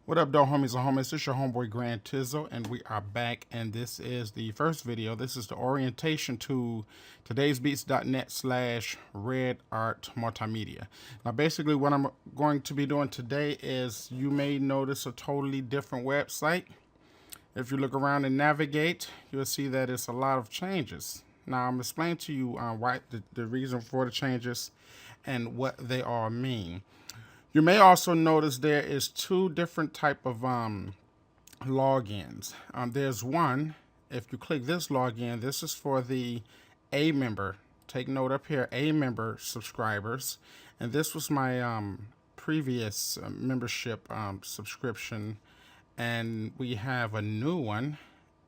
What up, though, homies and homies? It's your homeboy Grand Tizzle, and we are back. And this is the first video. This is the orientation to TodaysbeatsRedArt Multimedia. Now, basically, what I'm going to be doing today is you may notice a totally different website. If you look around and navigate, you'll see that it's a lot of changes. Now, I'm explaining to you why the reason for the changes and what they all mean. You may also notice there is two different type of logins. There's one, if you click this login, this is for the A member. Take note up here, A member subscribers. And this was my previous membership subscription. And we have a new one.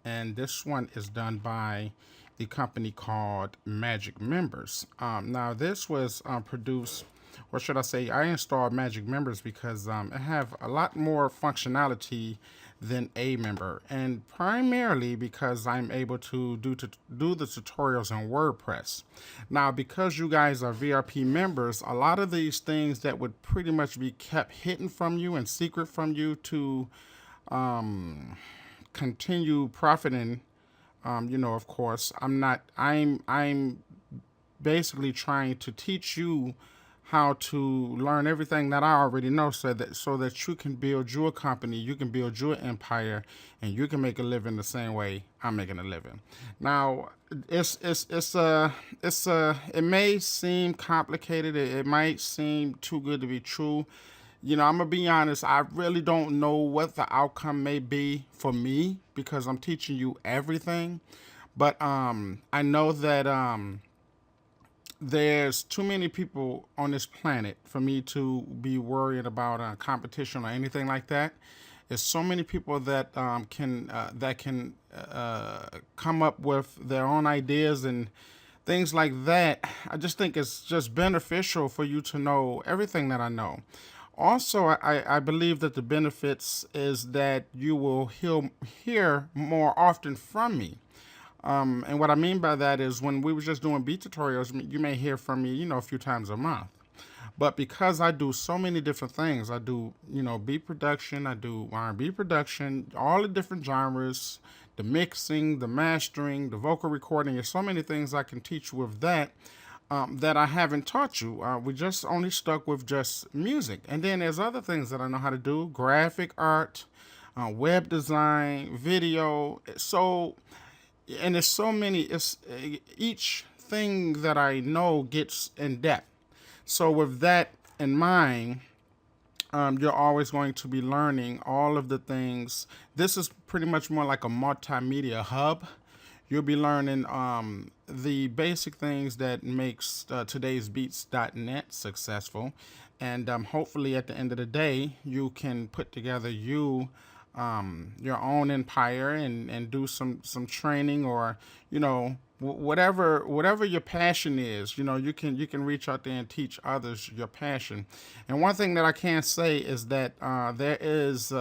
And this one is done by the company called Magic Members. Now this was produced, or should I say, I installed Magic Members because it have a lot more functionality than A member, and primarily because I'm able to do the tutorials in WordPress. Now, because you guys are VRP members, a lot of these things that would pretty much be kept hidden from you and secret from you to continue profiting. Of course, I'm basically trying to teach you how to learn everything that I already know, so that you can build your company, you can build your empire, and you can make a living the same way I'm making a living. Now, it may seem complicated. It might seem too good to be true. I'm gonna be honest, I really don't know what the outcome may be for me because I'm teaching you everything. But I know that there's too many people on this planet for me to be worried about competition or anything like that. There's so many people that can come up with their own ideas and things like that. I just think it's just beneficial for you to know everything that I know. Also, I believe that the benefits is that you will hear more often from me. And what I mean by that is when we were just doing beat tutorials, you may hear from me, a few times a month. But because I do so many different things, I do, beat production, I do R&B production, all the different genres, the mixing, the mastering, the vocal recording. There's so many things I can teach you with that. That I haven't taught you. We just only stuck with just music. And then there's other things that I know how to do: graphic art, web design, video. And there's so many. Each thing that I know gets in depth. So with that in mind, you're always going to be learning all of the things. This is pretty much more like a multimedia hub. You'll be learning the basic things that makes TodaysbeatsNet successful, and hopefully at the end of the day, you can put together your own empire and do some training, or whatever your passion is. You can reach out there and teach others your passion. And one thing that I can say is that there is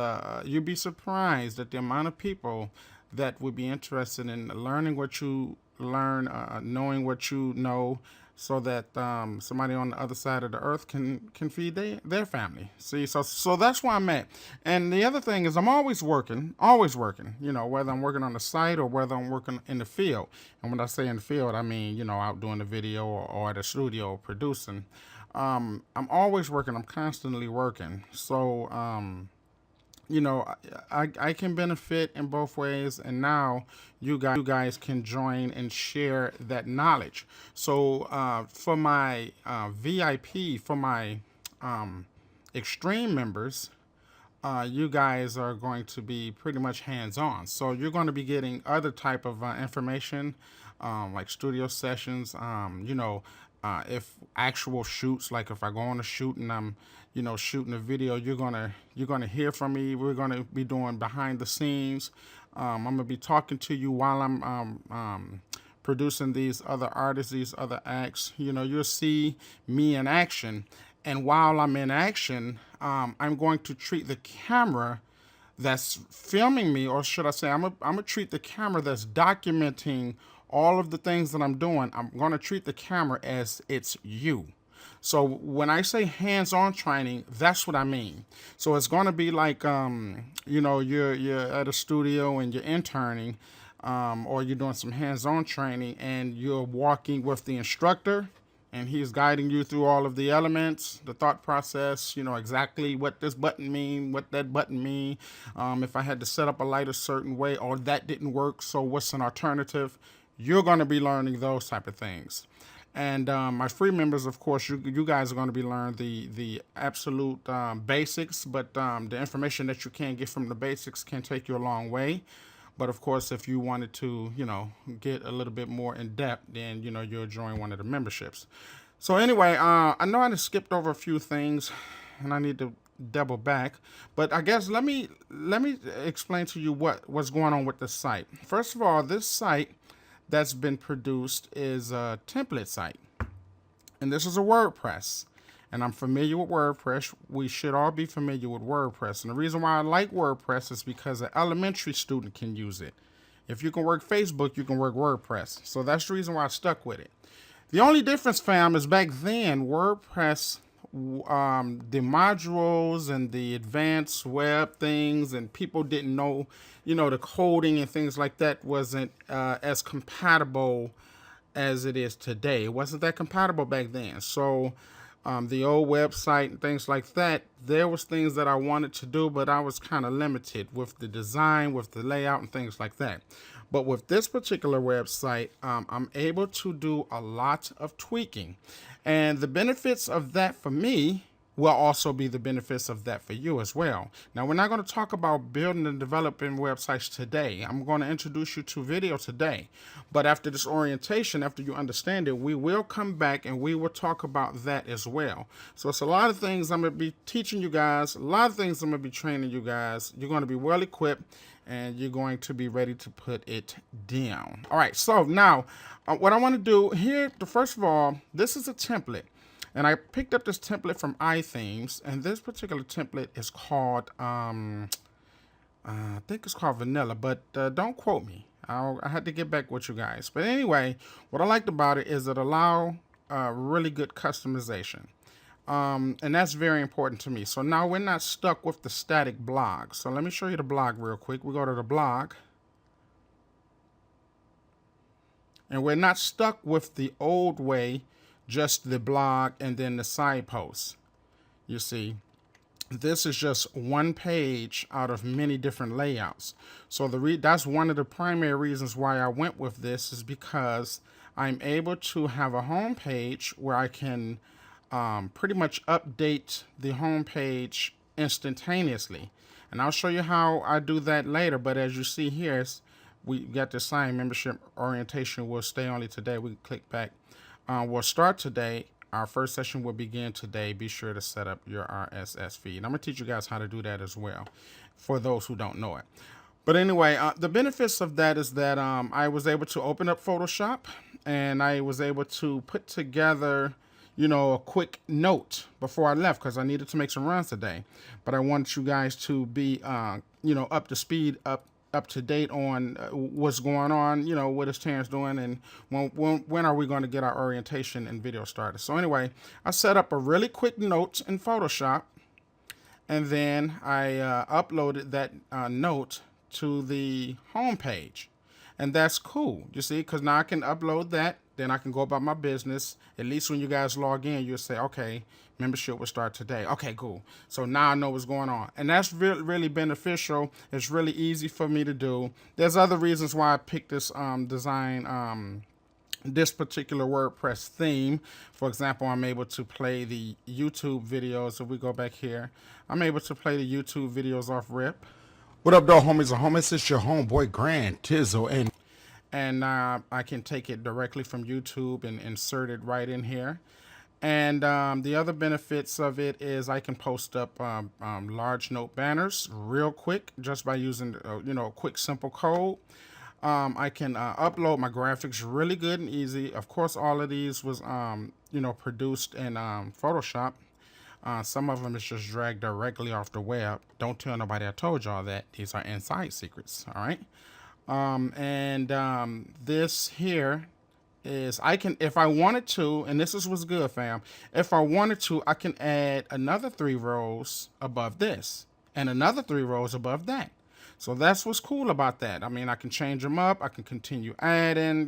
you'd be surprised at the amount of people that would be interested in learning what you learn, knowing what you know, so that somebody on the other side of the earth can feed their family. See, so that's where I'm at. And the other thing is I'm always working, whether I'm working on the site or whether I'm working in the field. And when I say in the field, I mean, out doing the video or at the studio producing. I'm always working. I'm constantly working. So, I can benefit in both ways, and now you guys can join and share that knowledge. So for my VIP, for my extreme members, you guys are going to be pretty much hands-on. So you're going to be getting other type of information, like studio sessions, if actual shoots, like if I go on a shoot and I'm, shooting a video, you're gonna hear from me. We're gonna be doing behind the scenes. I'm gonna be talking to you while I'm producing these other artists, these other acts. You'll see me in action, and while I'm in action, I'm going to treat the camera that's filming me, or should I say, I'm gonna treat the camera that's documenting all of the things that I'm doing. I'm gonna treat the camera as it's you. So when I say hands-on training, that's what I mean. So it's going to be like, you're at a studio and you're interning, or you're doing some hands-on training, and you're walking with the instructor, and he's guiding you through all of the elements, the thought process, exactly what this button mean, what that button mean. If I had to set up a light a certain way, or that didn't work, so what's an alternative? You're going to be learning those type of things. And my free members, of course, you guys are going to be learning the absolute basics, but the information that you can get from the basics can take you a long way. But of course, if you wanted to, get a little bit more in depth, then, you'll join one of the memberships. So anyway, I know I just skipped over a few things and I need to double back, but I guess let me explain to you what's going on with this site. First of all, this site that's been produced is a template site, and this is a WordPress. And I'm familiar with WordPress. We should all be familiar with WordPress. And the reason why I like WordPress is because an elementary student can use it. If you can work Facebook, you can work WordPress. So that's the reason why I stuck with it. The only difference, fam, is back then, WordPress, the modules and the advanced web things, and people didn't know, the coding and things like that wasn't as compatible as it is today. It wasn't that compatible back then. So the old website and things like that, there was things that I wanted to do, but I was kind of limited with the design, with the layout and things like that. But with this particular website, I'm able to do a lot of tweaking. And the benefits of that for me will also be the benefits of that for you as well. Now, we're not going to talk about building and developing websites today. I'm going to introduce you to video today. But after this orientation, after you understand it, we will come back and we will talk about that as well. So it's a lot of things I'm going to be teaching you guys, a lot of things I'm going to be training you guys. You're going to be well equipped and you're going to be ready to put it down. All right, so now what I want to do here, first of all, this is a template. And I picked up this template from iThemes, and this particular template is called, I think it's called Vanilla, but don't quote me. I had to get back with you guys. But anyway, what I liked about it is it allows really good customization. And that's very important to me. So now we're not stuck with the static blog. So let me show you the blog real quick. We go to the blog. And we're not stuck with the old way, just the blog and then the side posts. You see, this is just one page out of many different layouts. So that's one of the primary reasons why I went with this, is because I'm able to have a home page where I can pretty much update the home page instantaneously. And I'll show you how I do that later. But as you see here, we got the sign membership orientation will stay only today. We can click back. We'll start today. Our first session will begin today. Be sure to set up your RSS feed. I'm going to teach you guys how to do that as well, for those who don't know it. But anyway, the benefits of that is that I was able to open up Photoshop, and I was able to put together, a quick note before I left, because I needed to make some runs today. But I wanted you guys to be, up to speed, up to date on what's going on, what is Terrence doing, and when are we going to get our orientation and video started. So anyway, I set up a really quick note in Photoshop, and then I uploaded that note to the home page. And that's cool, you see, because now I can upload that, then I can go about my business. At least when you guys log in, you'll say, okay, membership will start today. Okay, cool. So now I know what's going on. And that's really beneficial. It's really easy for me to do. There's other reasons why I picked this design, this particular WordPress theme. For example, I'm able to play the YouTube videos. If we go back here, I'm able to play the YouTube videos off rip. What up, though, homies and homies? It's your homeboy, Grand Tizzle, and I can take it directly from YouTube and insert it right in here. And the other benefits of it is I can post up large note banners real quick just by using a quick simple code. I can upload my graphics really good and easy. Of course, all of these was produced in Photoshop. Some of them is just dragged directly off the web. Don't tell nobody I told y'all that. These are inside secrets, all right? This here is I can, if I wanted to, and this is what's good, fam. If I wanted to, I can add another 3 rows above this and another 3 rows above that. So that's what's cool about that. I mean, I can change them up. I can continue adding.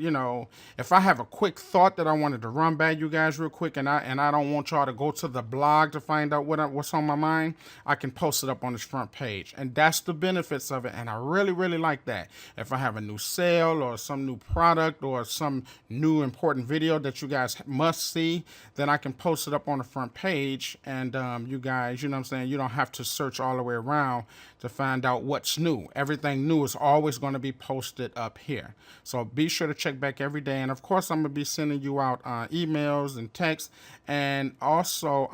If I have a quick thought that I wanted to run by you guys real quick, and I don't want y'all to go to the blog to find out what's on my mind, I can post it up on this front page, and that's the benefits of it. And I really, really like that. If I have a new sale or some new product or some new important video that you guys must see, then I can post it up on the front page, and you guys, you know what I'm saying, you don't have to search all the way around to find out what's new. Everything new is always going to be posted up here. So be sure to check back every day. And of course, I'm going to be sending you out emails and texts, and also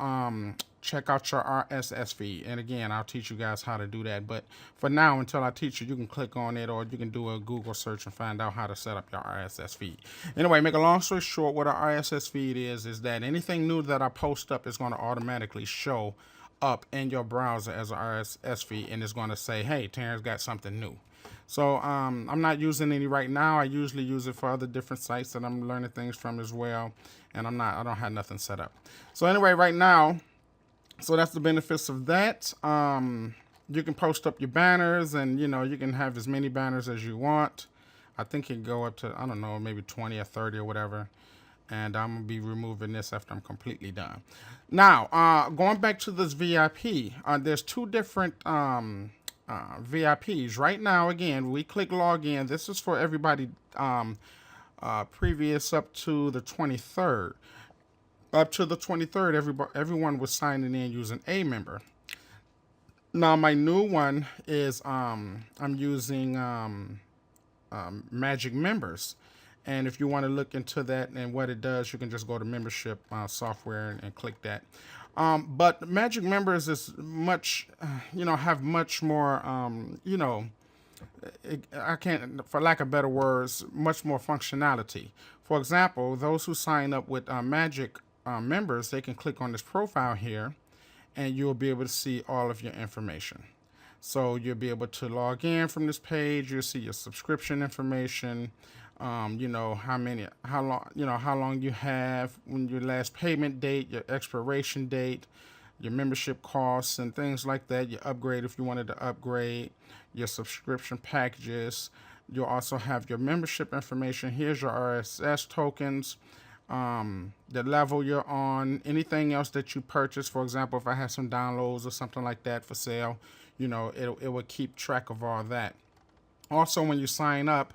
check out your RSS feed. And again, I'll teach you guys how to do that. But for now, until I teach you, you can click on it, or you can do a Google search and find out how to set up your RSS feed. Anyway, make a long story short, what an RSS feed is that anything new that I post up is going to automatically show up in your browser as an RSS feed, and it's going to say, hey, Terrence got something new. So I'm not using any right now. I usually use it for other different sites that I'm learning things from as well, and I don't have nothing set up. So anyway, right now, so that's the benefits of that. You can post up your banners, and you can have as many banners as you want. I think it can go up to, I don't know, maybe 20 or 30 or whatever. And I'm going to be removing this after I'm completely done. Now, going back to this VIP, there's 2 different VIPs. Right now, again, we click login. This is for everybody previous up to the 23rd. Up to the 23rd, everyone was signing in using a member. Now, my new one is I'm using Magic Members. And if you want to look into that and what it does, you can just go to membership software and click that. But Magic Members is much, have much more, I can't, for lack of better words, much more functionality. For example, those who sign up with Magic Members, they can click on this profile here, and you'll be able to see all of your information. So you'll be able to log in from this page. You'll see your subscription information. How long you have, when your last payment date, your expiration date, your membership costs and things like that, your upgrade if you wanted to upgrade, your subscription packages. You'll also have your membership information. Here's your RSS tokens, the level you're on, anything else that you purchase. For example, if I have some downloads or something like that for sale, it will keep track of all that. Also, when you sign up,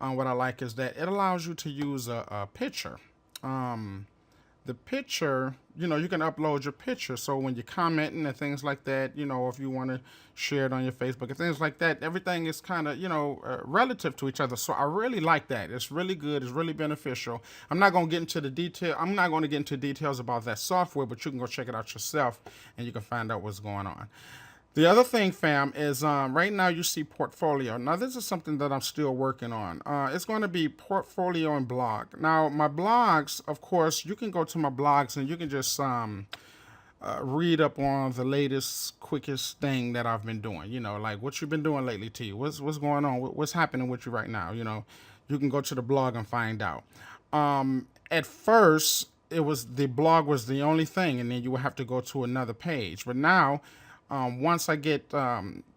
what I like is that it allows you to use a picture. The picture, you can upload your picture. So when you're commenting and things like that, if you want to share it on your Facebook and things like that, everything is kind of, relative to each other. So I really like that. It's really good. It's really beneficial. I'm not going to get into the detail. I'm not going to get into details about that software, but you can go check it out yourself and you can find out what's going on. The other thing, fam, is right now you see portfolio. Now, this is something that I'm still working on. It's going to be portfolio and blog. Now, my blogs, of course, you can go to my blogs and you can just read up on the latest, quickest thing that I've been doing. Like what you've been doing lately, T. What's going on? What's happening with you right now? You can go to the blog and find out. At first, the blog was the only thing, and then you would have to go to another page. But now, once I get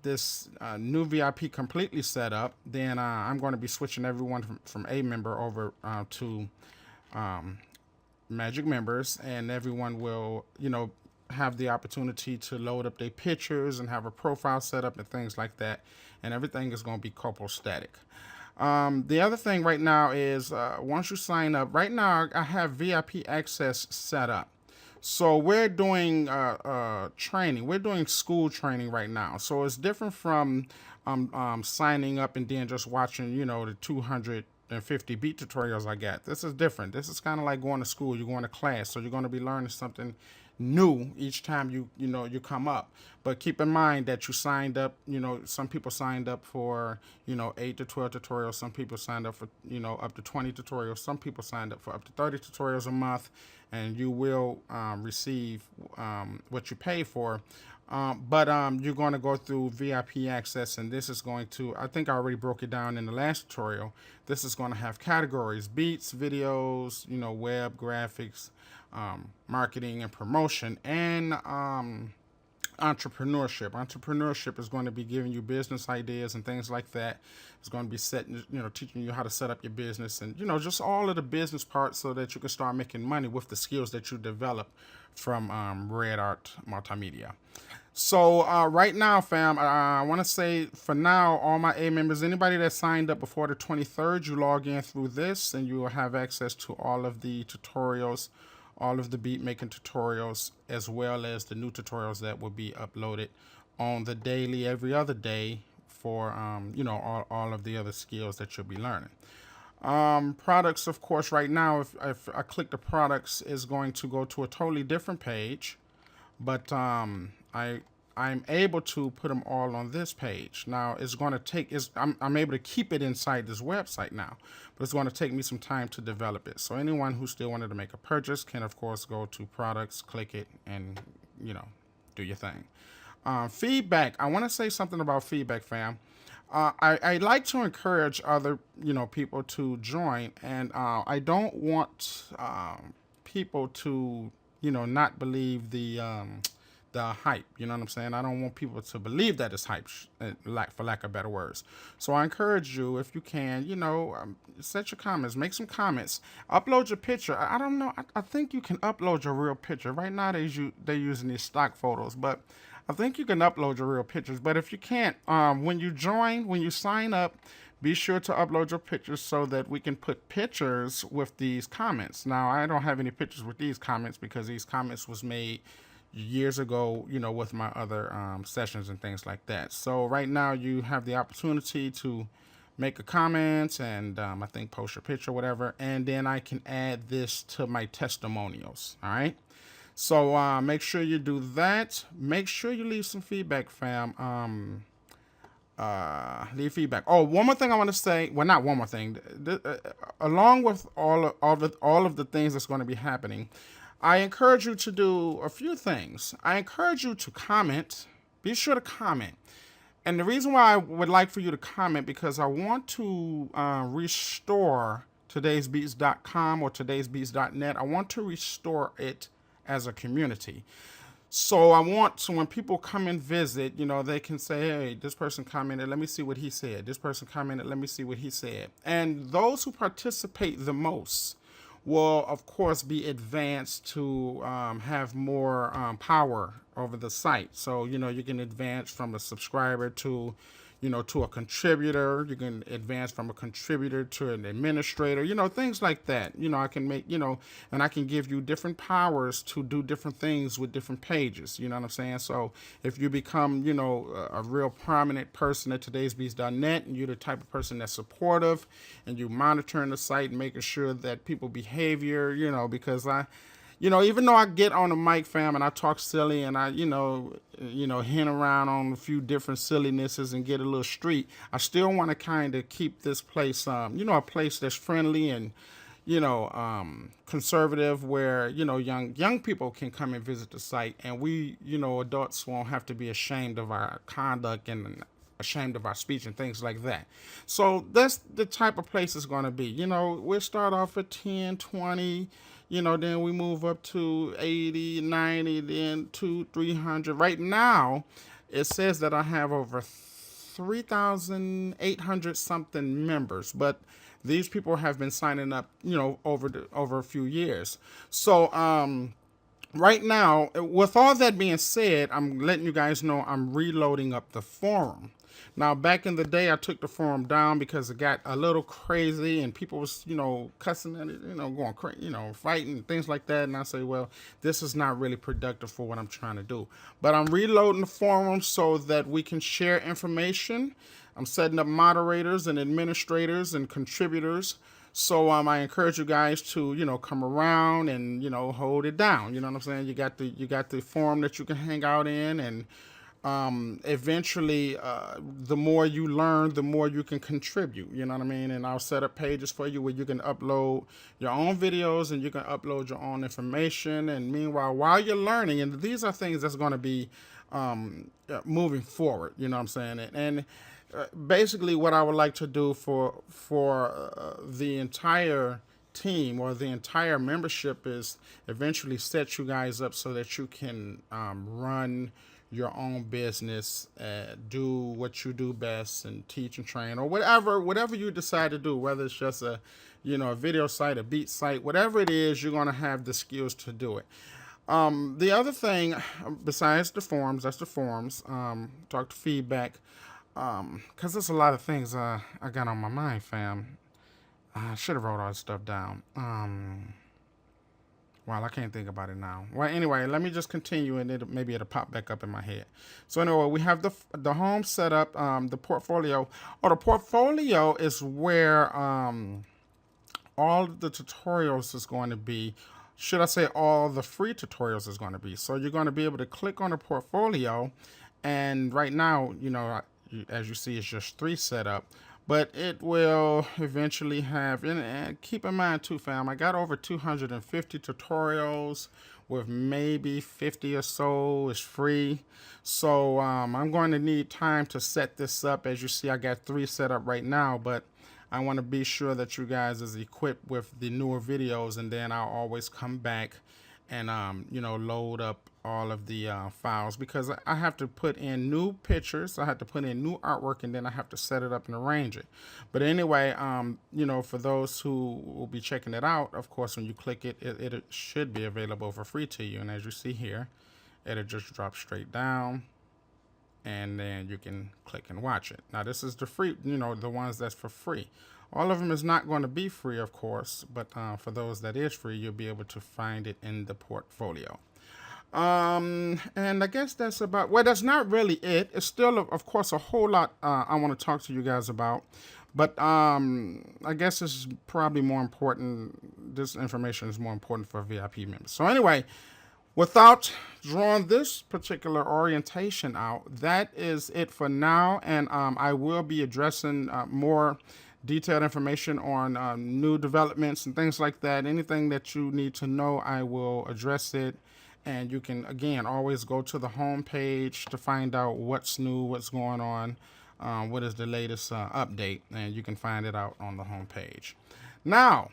this new VIP completely set up, then I'm going to be switching everyone from a member over to Magic Members, and everyone will, have the opportunity to load up their pictures and have a profile set up and things like that, and everything is going to be copostatic. The other thing right now is once you sign up, right now I have VIP access set up. So we're doing training. We're doing school training right now. So it's different from signing up and then just watching, the 250 beat tutorials I got. This is different. This is kind of like going to school. You're going to class, so you're going to be learning something new each time you come up. But keep in mind that you signed up, some people signed up for 8 to 12 tutorials, some people signed up for up to 20 tutorials, some people signed up for up to 30 tutorials a month, and you will receive what you pay for But you're going to go through VIP access, and this is going to, I think I already broke it down in the last tutorial. This is going to have categories: beats, videos, web graphics, marketing and promotion, and entrepreneurship. Entrepreneurship is going to be giving you business ideas and things like that. It's going to be teaching you how to set up your business, and just all of the business parts so that you can start making money with the skills that you develop from Red Art Multimedia. So right now, fam, I want to say for now, all my A members, anybody that signed up before the 23rd, you log in through this and you will have access to all of the tutorials, all of the beat making tutorials, as well as the new tutorials that will be uploaded on the daily, every other day for, all of the other skills that you'll be learning. Products, of course, right now, if I click the products, is going to go to a totally different page, but I'm able to put them all on this page. Now it's going to take, I'm able to keep it inside this website now, but it's going to take me some time to develop it. So anyone who still wanted to make a purchase can, of course, go to products, click it, and do your thing. Feedback. I want to say something about feedback, fam. I like to encourage other people to join, and I don't want people to not believe the hype. You know what I'm saying? I don't want people to believe that it's hype, for lack of better words. So I encourage you, if you can, set your comments, make some comments, upload your picture. I don't know. I think you can upload your real picture. Right now they're using these stock photos, but I think you can upload your real pictures. But if you can't, when you sign up, be sure to upload your pictures so that we can put pictures with these comments. Now, I don't have any pictures with these comments because these comments was made years ago, with my other sessions and things like that. So right now you have the opportunity to make a comment and I think post your picture, whatever, and then I can add this to my testimonials. All right. So make sure you do that. Make sure you leave some feedback, fam. Leave feedback. Oh, one more thing I want to say. Well, not one more thing. Along with all of the things that's going to be happening, I encourage you to do a few things. I encourage you to comment. Be sure to comment. And the reason why I would like for you to comment, because I want to restore Todaysbeats.com or Todaysbeats.net. I want to restore it as a community. So when people come and visit, they can say, hey, this person commented, let me see what he said. This person commented, let me see what he said. And those who participate the most will, of course, be advanced to have more power over the site. So, you can advance from a subscriber to to a contributor. You can advance from a contributor to an administrator, things like that. I can make, and I can give you different powers to do different things with different pages. You know what I'm saying? So if you become, a real prominent person at TodaysBeats.net, and you're the type of person that's supportive and you monitoring the site and making sure that people behavior, because even though I get on the mic, fam, and I talk silly and I, hint around on a few different sillinesses and get a little street, I still want to kind of keep this place, a place that's friendly and, conservative, where, young people can come and visit the site, and we, adults won't have to be ashamed of our conduct and ashamed of our speech and things like that. So that's the type of place it's going to be. We'll start off at 10, 20, then we move up to 80, 90, then 200, 300. Right now, it says that I have over 3,800 something members, but these people have been signing up, over a few years. So, right now, with all that being said, I'm letting you guys know I'm reloading up the forum. Now, back in the day, I took the forum down because it got a little crazy and people was, cussing at it, going crazy, fighting, things like that. And I say, well, this is not really productive for what I'm trying to do. But I'm reloading the forum so that we can share information. I'm setting up moderators and administrators and contributors. So I encourage you guys to, come around and, hold it down. You know what I'm saying? You got the forum that you can hang out in, and eventually, the more you learn, the more you can contribute, you know what I mean? And I'll set up pages for you where you can upload your own videos and you can upload your own information. And meanwhile, while you're learning, and these are things that's going to be moving forward. You know what I'm saying? And basically, what I would like to do for the entire team or the entire membership is eventually set you guys up so that you can run your own business, do what you do best, and teach and train, or whatever you decide to do. Whether it's just a video site, a beat site, whatever it is, you're gonna have the skills to do it. The other thing, besides the forums, that's the forums. Talk to feedback, cause there's a lot of things I got on my mind, fam. I should have wrote all this stuff down. Well, I can't think about it now. Well, anyway, let me just continue, and maybe it'll pop back up in my head. So anyway, we have the home setup, the portfolio. Oh, the portfolio is where all the tutorials is going to be. Should I say all the free tutorials is going to be? So you're going to be able to click on the portfolio, and right now, as you see, it's just 3 set up. But it will eventually have, and keep in mind too, fam, I got over 250 tutorials with maybe 50 or so is free. So I'm going to need time to set this up. As you see, I got 3 set up right now, but I want to be sure that you guys is equipped with the newer videos, and then I'll always come back and load up all of the files, because I have to put in new pictures, I have to put in new artwork, and then I have to set it up and arrange it. But anyway, for those who will be checking it out, of course, when you click it, it should be available for free to you. And as you see here, it'll just drop straight down, and then you can click and watch it. Now this is the free, the ones that's for free. All of them is not going to be free, of course, but for those that is free, you'll be able to find it in the portfolio. And I guess that's about, well, that's not really it. It's still, of course, a whole lot I want to talk to you guys about. But I guess it's probably more important. This information is more important for VIP members. So anyway, without drawing this particular orientation out, that is it for now. And I will be addressing more detailed information on new developments and things like that. Anything that you need to know, I will address it. And you can, again, always go to the home page to find out what's new, what's going on, what is the latest update, and you can find it out on the home page. Now,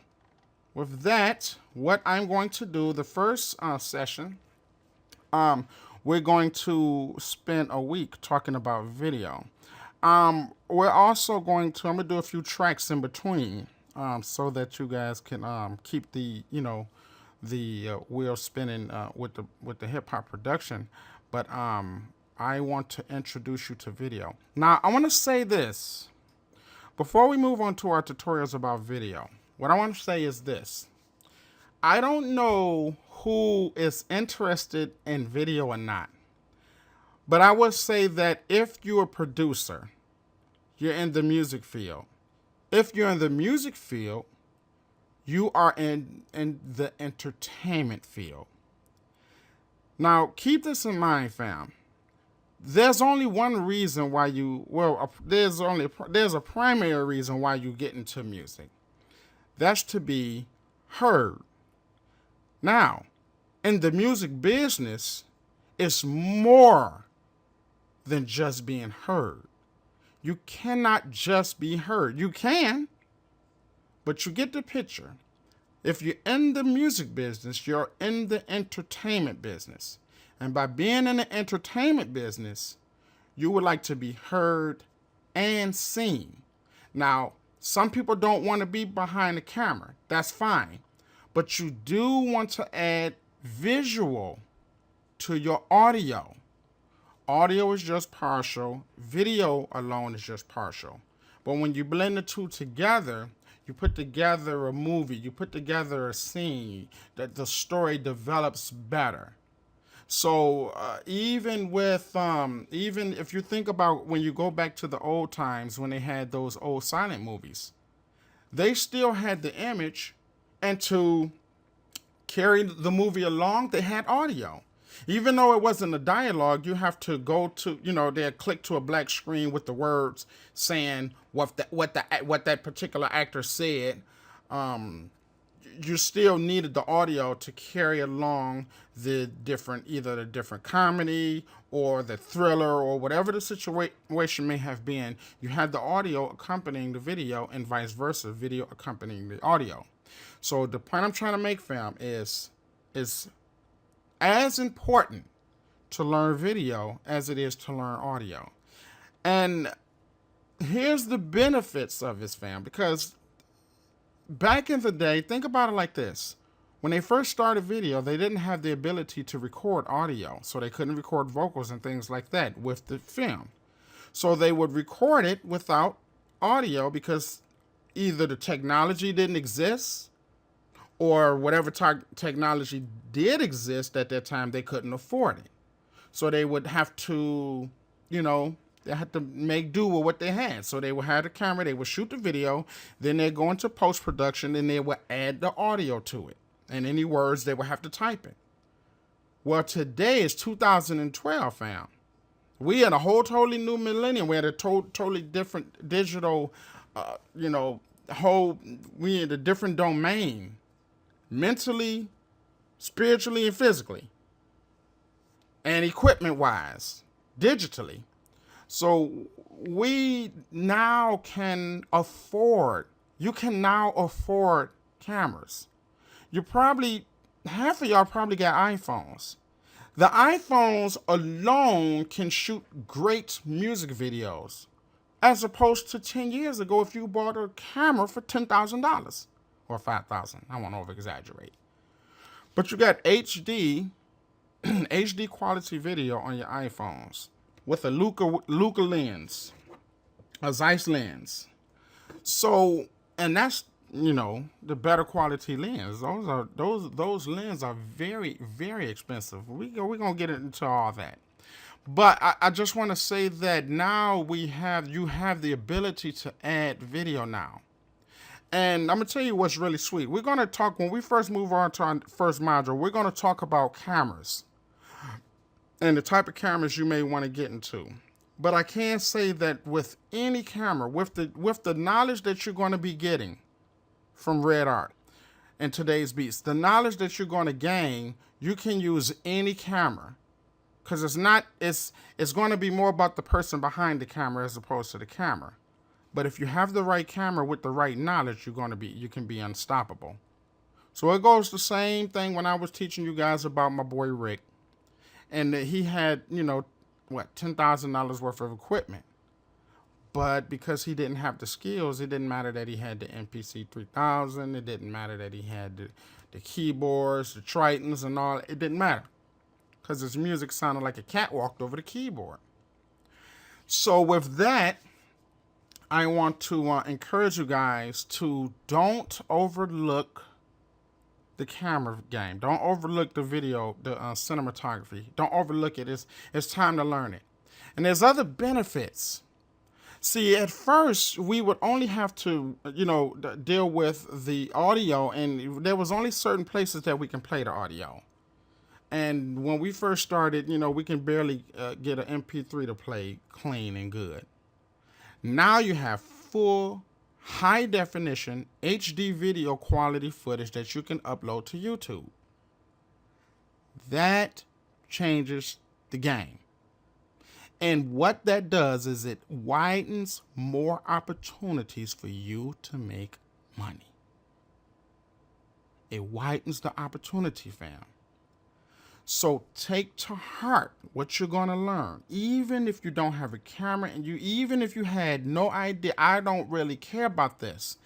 with that, what I'm going to do, the first session, we're going to spend a week talking about video. We're also going to, I'm going to do a few tracks in between so that you guys can keep the, the wheel spinning with the hip hop production. But I want to introduce you to video. Now, I want to say this before we move on to our tutorials about video. What I want to say is this: I don't know who is interested in video or not, but I would say that if you're a producer, you're in the music field. If you're in the music field, you are in the entertainment field. Now, keep this in mind, fam. There's only one reason why there's a primary reason why you get into music. That's to be heard. Now, in the music business, it's more than just being heard. You cannot just be heard. You can, but you get the picture. If you're in the music business, you're in the entertainment business. And by being in the entertainment business, you would like to be heard and seen. Now, some people don't want to be behind the camera. That's fine. But you do want to add visual to your audio. Audio is just partial. Video alone is just partial. But when you blend the two together, you put together a movie, you put together a scene, that the story develops better. So even if you think about when you go back to the old times when they had those old silent movies, they still had the image, and to carry the movie along, they had audio. Even though it wasn't a dialogue, you have to go to, they'll click to a black screen with the words saying what that particular actor said. you still needed the audio to carry along either the different comedy or the thriller or whatever the situation may have been. You had the audio accompanying the video and vice versa, video accompanying the audio. So the point I'm trying to make, fam, is as important to learn video as it is to learn audio. And here's the benefits of this, fam, because back in the day, think about it like this. When they first started video, they didn't have the ability to record audio, so they couldn't record vocals and things like that with the film. So they would record it without audio because either the technology didn't exist or whatever technology did exist at that time, they couldn't afford it. So they would have to, they had to make do with what they had. So they would have the camera, they would shoot the video, then they'd go into post-production, and they would add the audio to it. And any words, they would have to type it. Well, today is 2012, fam. We in a whole totally new millennium. We had a totally different digital, we in a different domain. Mentally, spiritually, and physically. And equipment-wise, digitally. So we now can afford, you can now afford cameras. Half of y'all probably got iPhones. The iPhones alone can shoot great music videos, as opposed to 10 years ago if you bought a camera for $10,000 or $5,000. I won't over-exaggerate. But you got HD quality video on your iPhones with a Luca lens, a Zeiss lens. So, and that's, the better quality lens. Those lenses are very, very expensive. We're gonna get into all that. But I just want to say that now you have the ability to add video now. And I'm gonna tell you what's really sweet. We're gonna talk, when we first move on to our first module, we're gonna talk about cameras and the type of cameras you may want to get into. But I can say that with any camera, with the knowledge that you're going to be getting from Red Art and Today's Beats, the knowledge that you're going to gain, you can use any camera. Because it's going to be more about the person behind the camera as opposed to the camera. But if you have the right camera with the right knowledge, you can be unstoppable. So it goes the same thing when I was teaching you guys about my boy Rick. And he had, $10,000 worth of equipment. But because he didn't have the skills, it didn't matter that he had the MPC 3000. It didn't matter that he had the keyboards, the Tritons and all. It didn't matter. Because his music sounded like a cat walked over the keyboard. So with that, I want to encourage you guys to don't overlook the camera game. Don't overlook the video, the cinematography. Don't overlook it. It's time to learn it. And there's other benefits. See, at first, we would only have to, deal with the audio, and there was only certain places that we can play the audio. And when we first started, we can barely get an MP3 to play clean and good. Now you have full high definition HD video quality footage that you can upload to YouTube. That changes the game. And what that does is it widens more opportunities for you to make money. It widens the opportunity, fam. So take to heart what you're going to learn. Even if you don't have a camera and even if you had no idea, I don't really care about this.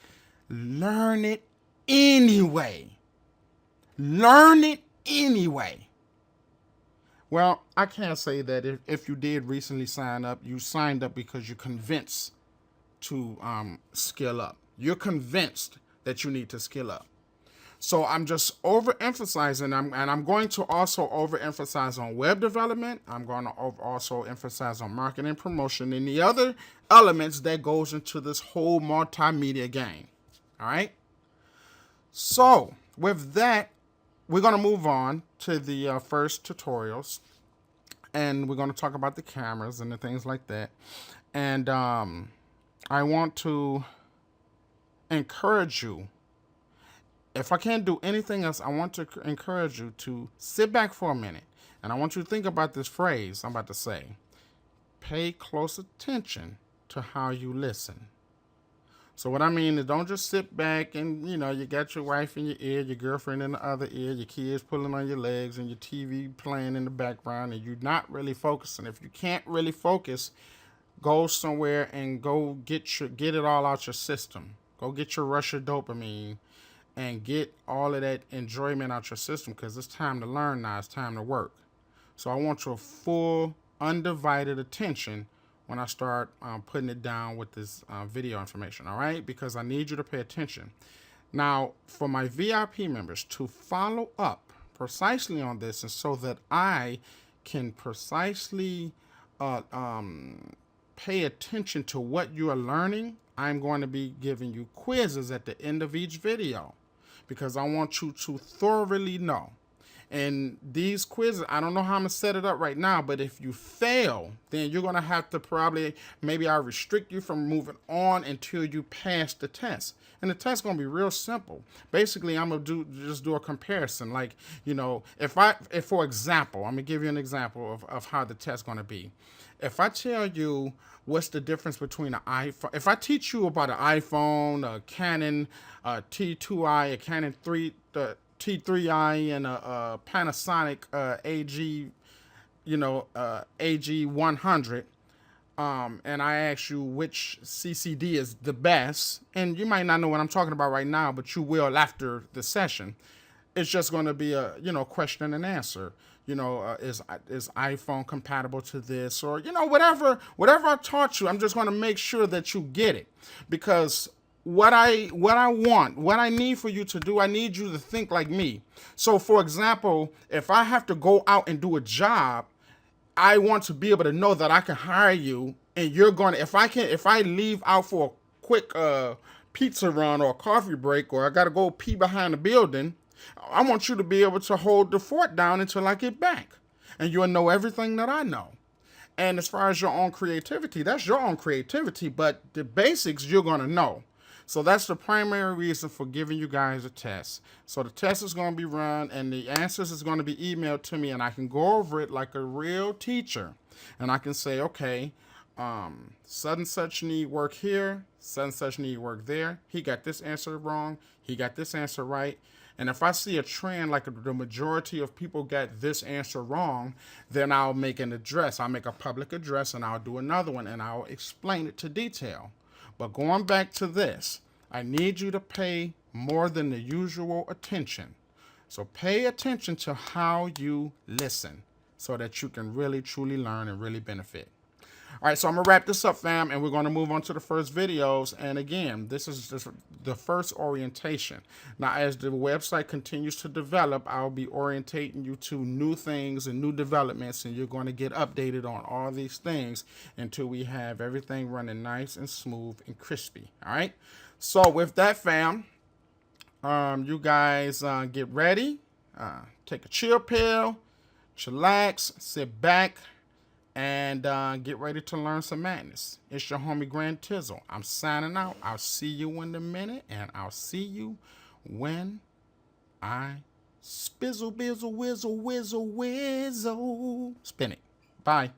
Learn it anyway. Learn it anyway. Well, I can't say that if you did recently sign up, you signed up because you're convinced to skill up. You're convinced that you need to skill up. So I'm just overemphasizing, and I'm going to also overemphasize on web development. I'm going to also emphasize on marketing and promotion and the other elements that goes into this whole multimedia game. All right. So with that, we're going to move on to the first tutorials, and we're going to talk about the cameras and the things like that. And I want to encourage you if I can't do anything else, I want to encourage you to sit back for a minute, and I want you to think about this phrase I'm about to say. Pay close attention to how you listen. So what I mean is, don't just sit back and, you got your wife in your ear, your girlfriend in the other ear, your kids pulling on your legs, and your TV playing in the background, and you're not really focusing. If you can't really focus, go somewhere and go get it all out your system. Go get your rush of dopamine and get all of that enjoyment out your system, because it's time to learn now. It's time to work. So I want your full, undivided attention when I start putting it down with this video information, all right? Because I need you to pay attention. Now, for my VIP members to follow up precisely on this, and so that I can precisely pay attention to what you are learning, I'm going to be giving you quizzes at the end of each video, because I want you to thoroughly know. And these quizzes, I don't know how I'm going to set it up right now, but if you fail, then you're going to have to maybe I'll restrict you from moving on until you pass the test. And the test's going to be real simple. Basically, I'm going to just do a comparison. Like, if for example, I'm going to give you an example of how the test's going to be. If I tell you what's the difference between an iPhone, if I teach you about an iPhone, a Canon T2i, a Canon T3i, and a Panasonic AG100, and I ask you which CCD is the best, and you might not know what I'm talking about right now, but you will after the session. It's just going to be a question and answer. Is iPhone compatible to this, or whatever I taught you. I'm just going to make sure that you get it, because what I need for you to do, I need you to think like me. So, for example, if I have to go out and do a job, I want to be able to know that I can hire you, and you're going to, if I leave out for a quick pizza run or a coffee break, or I got to go pee behind the building, I want you to be able to hold the fort down until I get back, and you'll know everything that I know. And as far as your own creativity, that's your own creativity, but the basics you're going to know. So that's the primary reason for giving you guys a test. So the test is going to be run, and the answers is going to be emailed to me, and I can go over it like a real teacher. And I can say, okay, such and such need work here, such and such need work there. He got this answer wrong. He got this answer right. And if I see a trend like the majority of people got this answer wrong, then I'll make an address. I'll make a public address, and I'll do another one, and I'll explain it to detail. But going back to this, I need you to pay more than the usual attention. So pay attention to how you listen, so that you can really, truly learn and really benefit. All right, so I'm going to wrap this up, fam, and we're going to move on to the first videos. And again, this is just the first orientation. Now, as the website continues to develop, I'll be orientating you to new things and new developments, and you're going to get updated on all these things until we have everything running nice and smooth and crispy. All right, so with that, fam, you guys get ready, take a chill pill, chillax, sit back, and get ready to learn some madness. It's your homie Grand Tizzle. I'm signing out. I'll see you in a minute, and I'll see you when I spizzle, bizzle, whizzle, whizzle, whizzle. Spin it. Bye.